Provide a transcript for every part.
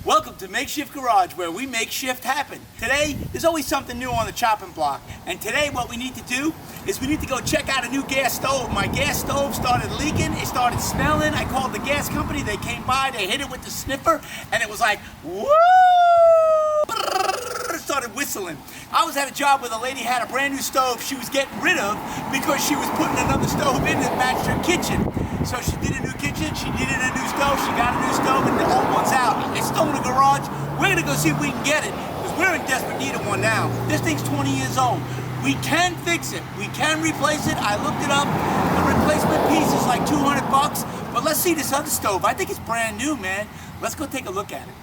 Welcome to Makeshift Garage, where we make shift happen. Today, there's always something new on the chopping block. And today, what we need to do is we need to go check out a new gas stove. My gas stove started leaking, it started smelling. I called the gas company, they came by, they hit it with the sniffer, and it was like, woo! Started whistling. I was at a job where the lady had a brand new stove she was getting rid of because she was putting another stove in that matched her kitchen. So she did a new kitchen, she needed a new stove, she got a new stove, and the old one's out. It's still in the garage. We're gonna go see if we can get it, because we're in desperate need of one now. This thing's 20 years old. We can fix it, we can replace it. I looked it up. The replacement piece is like 200 bucks, but let's see this other stove. I think it's brand new, man. Let's go take a look at it.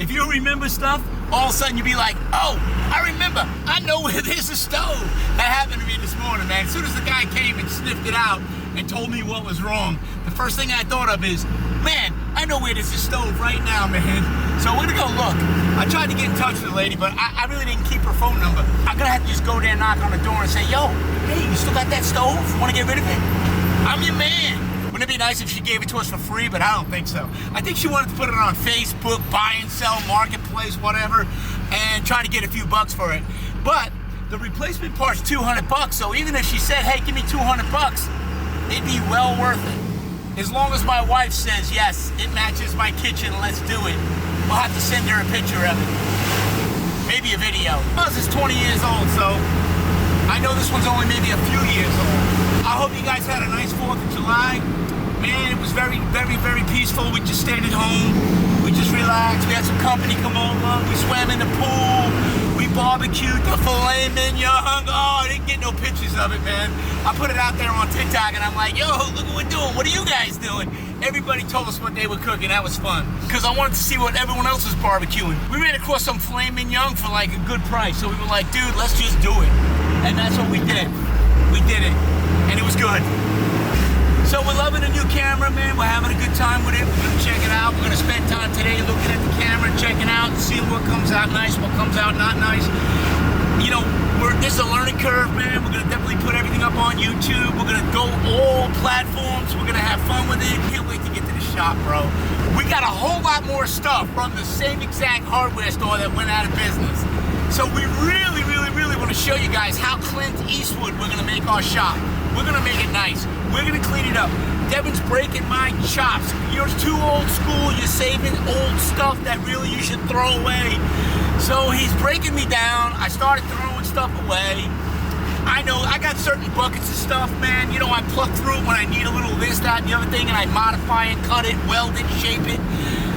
If you remember stuff, all of a sudden you'd be like, oh, I remember, I know where there's a stove. That happened to me this morning, man. As soon as the guy came and sniffed it out and told me what was wrong, the first thing I thought of is, man, I know where there's a stove right now, man. So we're gonna go look. I tried to get in touch with the lady, but I really didn't keep her phone number. I'm gonna have to just go there and knock on the door and say, yo, hey, you still got that stove? Wanna get rid of it? I'm your man. Wouldn't it be nice if she gave it to us for free? But I don't think so. I think she wanted to put it on Facebook, buy and sell, marketplace, whatever, and try to get a few bucks for it. But the replacement part's 200 bucks, so even if she said, hey, give me 200 bucks, it'd be well worth it. As long as my wife says, yes, it matches my kitchen, let's do it. We'll have to send her a picture of it. Maybe a video. Buzz is 20 years old, so I know this one's only maybe a few years old. I hope you guys had a nice 4th of July. Man, it was very, very, very peaceful. We just stayed at home. We just relaxed. We had some company come over. We swam in the pool. We barbecued the filet mignon. Oh, I didn't get no pictures of it, man. I put it out there on TikTok and I'm like, yo, look what we're doing. What are you guys doing? Everybody told us what they were cooking. That was fun. Because I wanted to see what everyone else was barbecuing. We ran across some filet mignon for like a good price. So we were like, dude, let's just do it. And that's what we did. We did it. And it was good. So we're loving a new camera, man. We're having a good time with it. We're gonna check it out. We're gonna spend time today looking at the camera, checking out, seeing what comes out nice, what comes out not nice. You know, this is a learning curve, man. We're gonna definitely put everything up on YouTube. We're gonna go all platforms. We're gonna have fun with it. Can't wait to get to the shop, bro. We got a whole lot more stuff from the same exact hardware store that went out of business. So we really, really, really want to show you guys how Clint Eastwood we're gonna make our shop. We're gonna make it nice. We're gonna clean it up. Devin's breaking my chops. You're too old school. You're saving old stuff that really you should throw away. So he's breaking me down. I started throwing stuff away. I know I got certain buckets of stuff, man. You know, I pluck through it when I need a little this, that, and the other thing, and I modify it, cut it, weld it, shape it.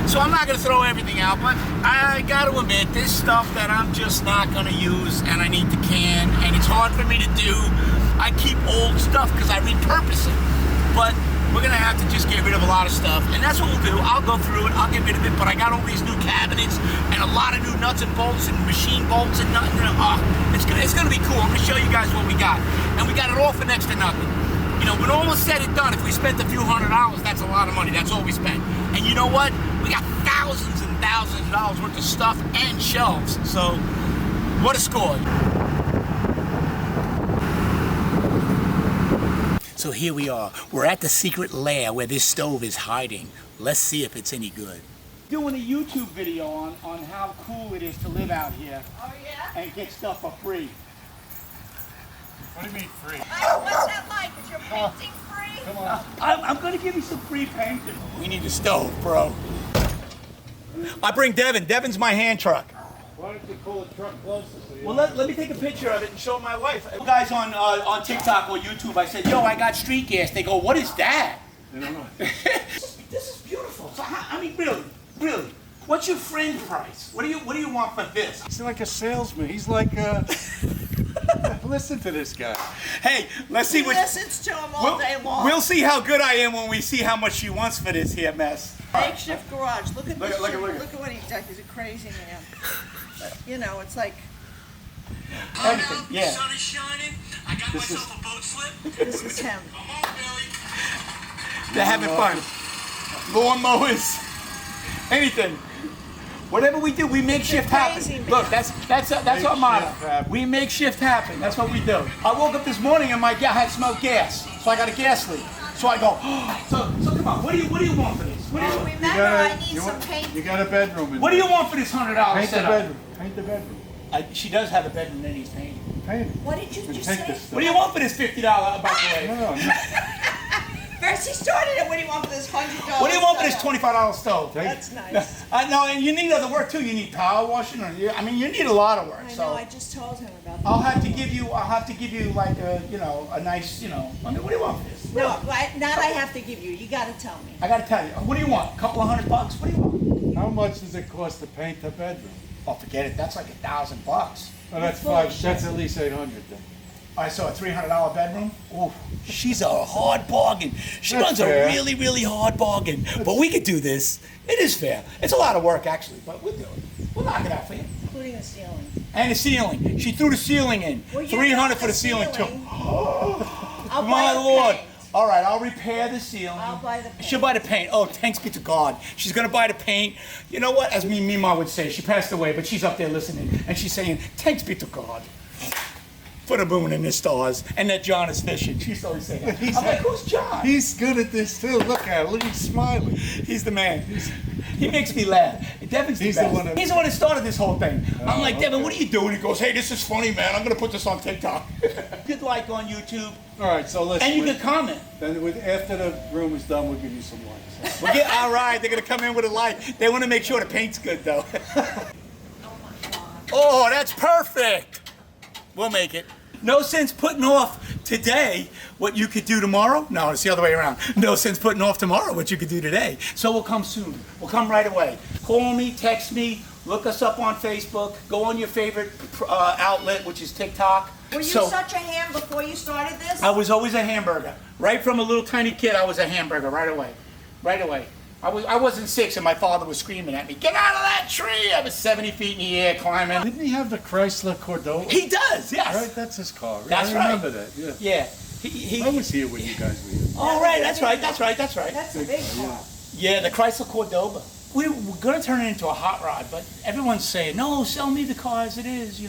So I'm not gonna throw everything out, but I gotta admit, there's stuff that I'm just not gonna use and I need to can, and it's hard for me to do. I keep old stuff because I repurpose it, but we're gonna have to just get rid of a lot of stuff, and that's what we'll do. I'll go through it, I'll get rid of it, but I got all these new cabinets and a lot of new nuts and bolts and machine bolts and nothing. It's gonna be cool. I'm gonna show you guys what we got, and we got it all for next to nothing. You know, when all was said and done, if we spent a few $100s, that's a lot of money. That's all we spent. And you know what? We got thousands and thousands of dollars worth of stuff and shelves. So, what a score. So here we are. We're at the secret lair where this stove is hiding. Let's see if it's any good. Doing a YouTube video on how cool it is to live out here. Oh, yeah? And get stuff for free. What do you mean free? What's that like? Is your painting free? Come on. I'm gonna give you some free painting. We need a stove, bro. I bring Devin. Devin's my hand truck. Why don't you pull the truck closer so you... Well, let me take a picture of it and show my wife. Guys on TikTok or YouTube, I said, yo, I got street gas. They go, what is that? I don't know. This is beautiful. So, I mean, really. What's your friend price? What do you want for this? He's like a salesman. He's like, listen to this guy. Hey, let's see what... He listens to him all day long. We'll see how good I am when we see how much she wants for this here mess. Makeshift garage. Look at this. Look at Look at what he's done. He's a crazy man. You know, it's like... Everything, yeah. The sun is shining. I got myself a boat slip. This is him. Come on, Billy. They're having fun. Lawn mowers. Anything. Whatever we do, we make shift happen. Look, that's our motto. We make shift happen. That's what we do. I woke up this morning and my gas, I had smelled gas. So I got a gas leak. So I go, so come on, what do you want for this? What do you, Remember, I need some paint. You got a bedroom in what do there. you want for this $100 Paint the setup? bedroom. Paint the bedroom. She does have a bedroom that needs painting. Paint it. What did you And just take say? this stuff. What do you want for this $50 microwave? No. First he started it. What do you want for this $100? What do you want for this $25 stove? That's nice. I know, and you need other work too. You need power washing, I mean, you need a lot of work. I so know. I just told him about that. I'll have to give you like a, a nice, I mean, what do you want for this? No, not I have to give you. You got to tell me. I gotta tell you, what do you want? A couple of $100? What do you want? How much does it cost to paint the bedroom? Oh, forget it. That's like $1,000. All Oh, that's full of five. shit. That's at least 800 then. right, so a $300 bedroom. Ooh, she's a hard bargain. She That's runs fair. a really, really hard bargain. But we could do this. It is fair. It's a lot of work actually, but we'll do it. We'll knock it out for you. Including the ceiling. And the ceiling. She threw the ceiling in. Well, you 300 know for the ceiling too. I'll My buy the Lord. paint. All right, I'll repair the ceiling. I'll buy the paint. She'll buy the paint. Oh, thanks be to God. She's going to buy the paint. You know what? As Mima would say, she passed away, but she's up there listening. And she's saying, thanks be to God for the moon and the stars. And that John is fishing. She's always saying that. I'm like, who's John? He's good at this too. Look at him. Look, he's smiling. He's the man. He makes me laugh. Devin's the He's the best. one that- He's the one that started this whole thing. I'm like, Devin, okay. what are you doing? He goes, hey, this is funny, man. I'm going to put this on TikTok. Hit like on YouTube. All right, so let's. And you can comment. Then after the room is done, we'll give you some likes. We'll get, all right, they're going to come in with a light. They want to make sure the paint's good, though. Oh, that's perfect. We'll make it. No sense putting off today what you could do tomorrow. No, it's the other way around. No sense putting off tomorrow what you could do today. So we'll come soon. We'll come right away. Call me, text me, look us up on Facebook. Go on your favorite outlet, which is TikTok. Were you such a ham before you started this? I was always a hamburger. Right from a little tiny kid, I was a hamburger right away. Right away. I wasn't 6 and my father was screaming at me, get out of that tree! I was 70 feet in the air climbing. Didn't he have the Chrysler Cordova? He does, yes. Right, that's his car. That's I right. remember that. Yeah. Yeah. He I was here when you guys were here. all right, that's right. That's right. That's a big car. Yeah, the Chrysler Cordova. We're going to turn it into a hot rod, but everyone's saying, no, sell me the car as it is,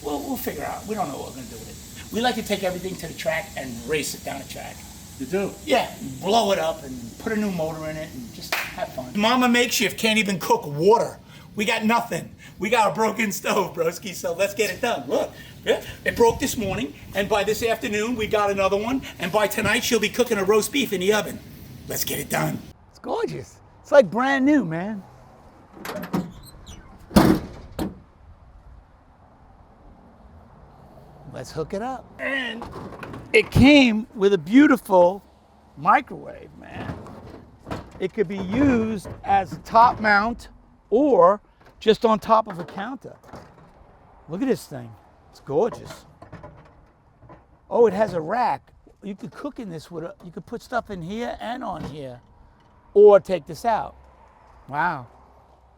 We'll figure out. We don't know what we're going to do with it. We like to take everything to the track and race it down the track. You do? Yeah, blow it up and put a new motor in it and just have fun. Mama Makeshift can't even cook water. We got nothing. We got a broken stove, broski, so let's get it done. Look, yeah, it broke this morning, and by this afternoon, we got another one, and by tonight, she'll be cooking a roast beef in the oven. Let's get it done. It's gorgeous. It's like brand new, man. Let's hook it up. And it came with a beautiful microwave, man. It could be used as a top mount or just on top of a counter. Look at this thing. It's gorgeous. Oh, it has a rack. You could cook in this with you could put stuff in here and on here or take this out. Wow.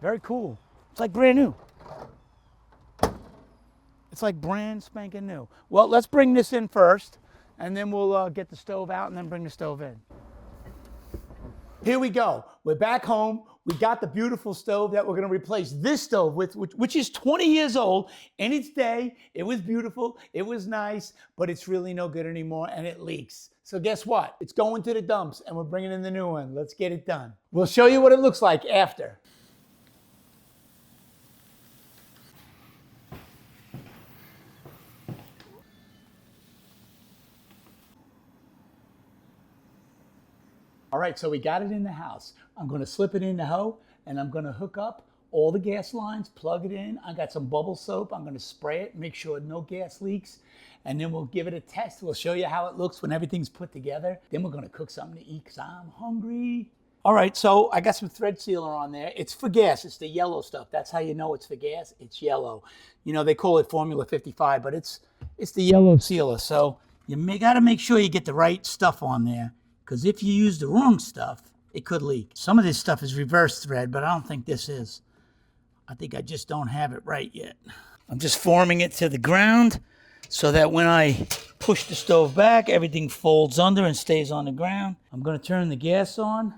Very cool. It's like brand new. It's like brand spanking new. Well, let's bring this in first, and then we'll get the stove out and then bring the stove in. Here we go. We're back home. We got the beautiful stove that we're going to replace this stove with, which is 20 years old. In its day, it was beautiful, it was nice, but it's really no good anymore, and it leaks. So guess what? It's going to the dumps, and we're bringing in the new one. Let's get it done. We'll show you what it looks like after. All right, so we got it in the house. I'm gonna slip it in the hoe and I'm gonna hook up all the gas lines, plug it in. I got some bubble soap. I'm gonna spray it, make sure no gas leaks, and then we'll give it a test. We'll show you how it looks when everything's put together. Then we're gonna cook something to eat because I'm hungry. All right, so I got some thread sealer on there. It's for gas, it's the yellow stuff. That's how you know it's for gas, it's yellow. They call it Formula 55, but it's the yellow sealer. So you gotta make sure you get the right stuff on there, because if you use the wrong stuff, it could leak. Some of this stuff is reverse thread, but I don't think this is. I think I just don't have it right yet. I'm just forming it to the ground so that when I push the stove back, everything folds under and stays on the ground. I'm gonna turn the gas on,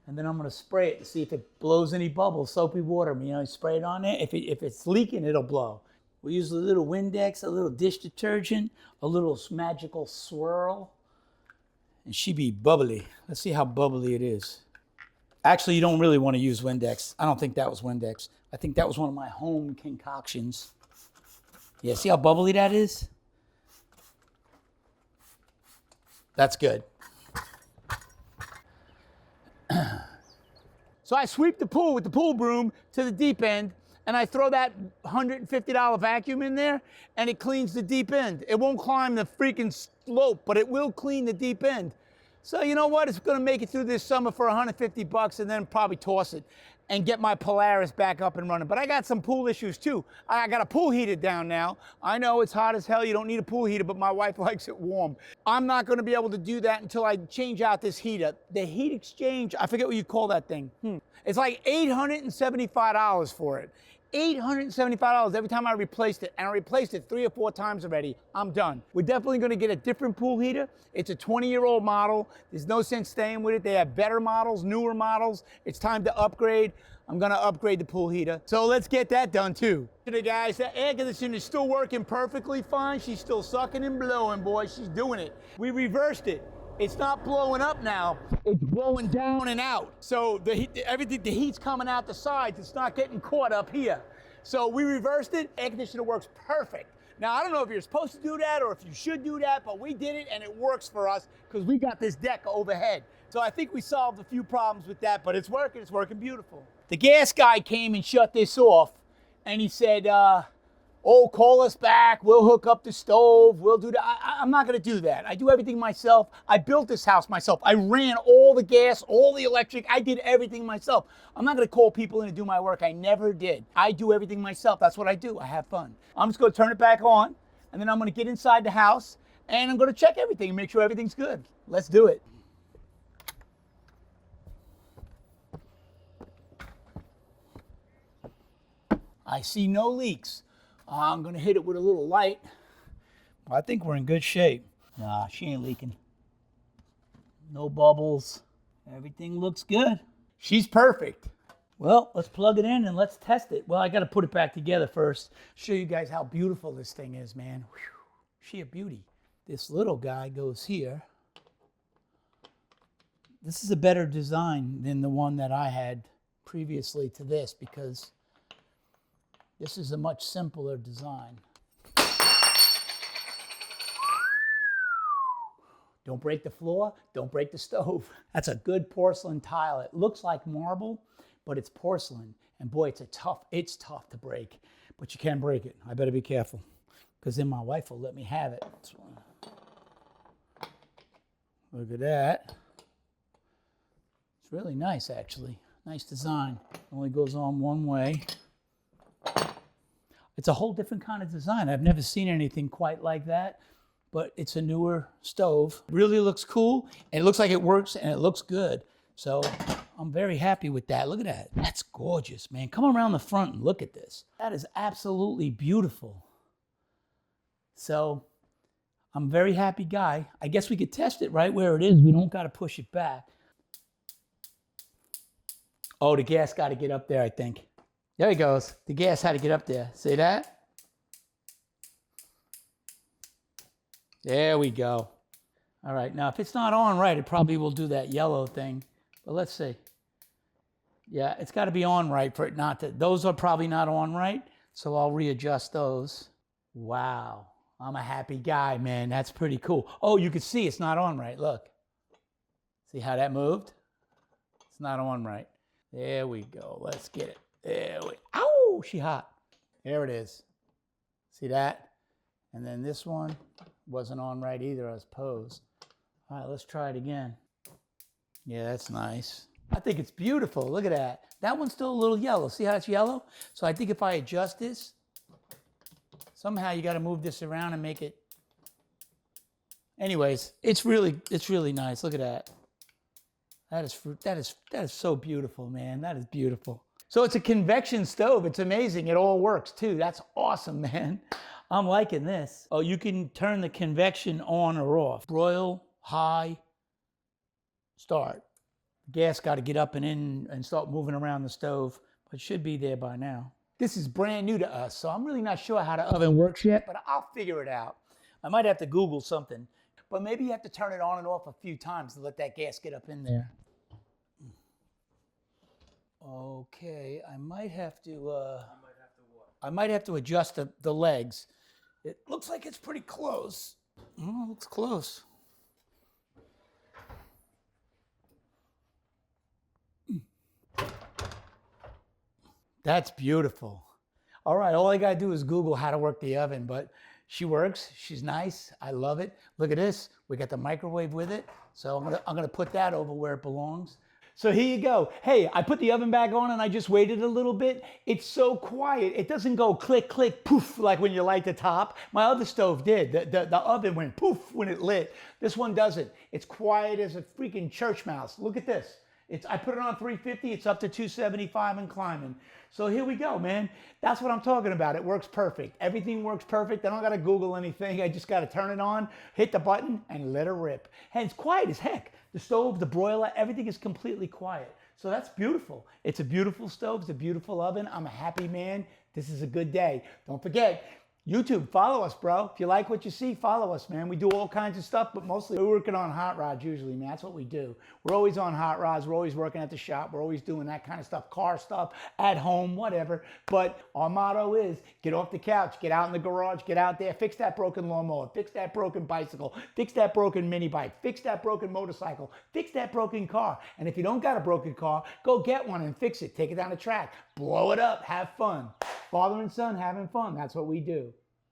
and then I'm gonna spray it to see if it blows any bubbles, soapy water. You spray it on there. If it's leaking, it'll blow. We use a little Windex, a little dish detergent, a little magical swirl, and she be bubbly. Let's see how bubbly it is. Actually, you don't really want to use Windex. I don't think that was Windex. I think that was one of my home concoctions. Yeah, see how bubbly that is? That's good. So I sweep the pool with the pool broom to the deep end, and I throw that $150 vacuum in there, and it cleans the deep end. It won't climb the freaking slope, but it will clean the deep end. So you know what? It's gonna make it through this summer for $150 and then probably toss it and get my Polaris back up and running. But I got some pool issues too. I got a pool heater down now. I know it's hot as hell, you don't need a pool heater, but my wife likes it warm. I'm not gonna be able to do that until I change out this heater. The heat exchange, I forget what you call that thing. It's like $875 for it. $875 every time I replaced it, and I replaced it 3 or 4 times already. I'm done. We're definitely gonna get a different pool heater. It's a 20-year-old model. There's no sense staying with it. They have better models, newer models. It's time to upgrade. I'm gonna upgrade the pool heater. So let's get that done too. Today guys, that air conditioner is still working perfectly fine. She's still sucking and blowing, boy. She's doing it. We reversed it. It's not blowing up now, it's blowing down and out. So the heat's coming out the sides, it's not getting caught up here. So we reversed it, air conditioner works perfect. Now I don't know if you're supposed to do that or if you should do that, but we did it and it works for us because we got this deck overhead. So I think we solved a few problems with that, but it's working beautiful. The gas guy came and shut this off and he said, oh, call us back, we'll hook up the stove, we'll do that. I'm not gonna do that. I do everything myself. I built this house myself. I ran all the gas, all the electric, I did everything myself. I'm not gonna call people in to do my work. I never did. I do everything myself. That's what I do. I have fun. I'm just gonna turn it back on, and then I'm gonna get inside the house, and I'm gonna check everything and make sure everything's good. Let's do it. I see no leaks. I'm gonna hit it with a little light. I think we're in good shape. Nah, she ain't leaking. No bubbles. Everything looks good. She's perfect. Well, let's plug it in and let's test it. Well, I gotta put it back together first. Show you guys how beautiful this thing is, man. Whew. She a beauty. This little guy goes here. This is a better design than the one that I had previously to this because this is a much simpler design. Don't break the floor, don't break the stove. That's a good porcelain tile. It looks like marble, but it's porcelain. And boy, it's tough to break, but you can break it. I better be careful, because then my wife will let me have it. Look at that. It's really nice, actually. Nice design. Only goes on one way. It's a whole different kind of design. I've never seen anything quite like that, but it's a newer stove. Really looks cool, and it looks like it works, and it looks good. So I'm very happy with that. Look at that. That's gorgeous, man. Come around the front and look at this. That is absolutely beautiful. So I'm a very happy guy. I guess we could test it right where it is. We don't got to push it back. Oh, the gas got to get up there, I think. There he goes. The gas had to get up there. See that? There we go. All right, now if it's not on right, it probably will do that yellow thing. But let's see. Yeah, it's got to be on right for it not to. Those are probably not on right, so I'll readjust those. Wow, I'm a happy guy, man. That's pretty cool. Oh, you can see it's not on right. Look. See how that moved? It's not on right. There we go. Let's get it. There we, ow, she hot. There it is. See that? And then this one wasn't on right either, I suppose. All right, let's try it again. Yeah, that's nice. I think it's beautiful. Look at that. That one's still a little yellow. See how it's yellow? So I think if I adjust this, somehow you got to move this around and make it. Anyways, it's really nice. Look at that. That is so beautiful, man. That is beautiful. So it's a convection stove. It's amazing. It all works too. That's awesome, man. I'm liking this. Oh, you can turn the convection on or off. Broil, high, start. Gas got to get up and in and start moving around the stove, but it should be there by now. This is brand new to us, so I'm really not sure how the oven works yet, but I'll figure it out. I might have to Google something. but maybe you have to turn it on and off a few times to let that gas get up in there. Okay, I might have to adjust the legs. It looks like it's pretty close. Oh, it looks close. That's beautiful. All right, all I gotta do is Google how to work the oven, but she works, she's nice, I love it. Look at this, we got the microwave with it, so I'm gonna put that over where it belongs. So here you go. Hey, I put the oven back on and I just waited a little bit. It's so quiet, it doesn't go click, click, poof, like when you light the top. My other stove did, the oven went poof when it lit. This one doesn't. It's quiet as a freaking church mouse. Look at this. I put it on 350, it's up to 275 and climbing. So here we go, man. That's what I'm talking about. It works perfect. Everything works perfect. I don't gotta Google anything. I just gotta turn it on, hit the button, and let her rip. And it's quiet as heck. The stove, the broiler, everything is completely quiet. So that's beautiful. It's a beautiful stove, it's a beautiful oven. I'm a happy man. This is a good day. Don't forget, YouTube, follow us, bro. If you like what you see, follow us, man. We do all kinds of stuff, but mostly we're working on hot rods usually, man. That's what we do. We're always on hot rods. We're always working at the shop. We're always doing that kind of stuff, car stuff, at home, whatever. But our motto is get off the couch, get out in the garage, get out there, fix that broken lawnmower, fix that broken bicycle, fix that broken mini bike, fix that broken motorcycle, fix that broken car. And if you don't got a broken car, go get one and fix it. Take it down the track, blow it up, have fun. Father and son having fun. That's what we do.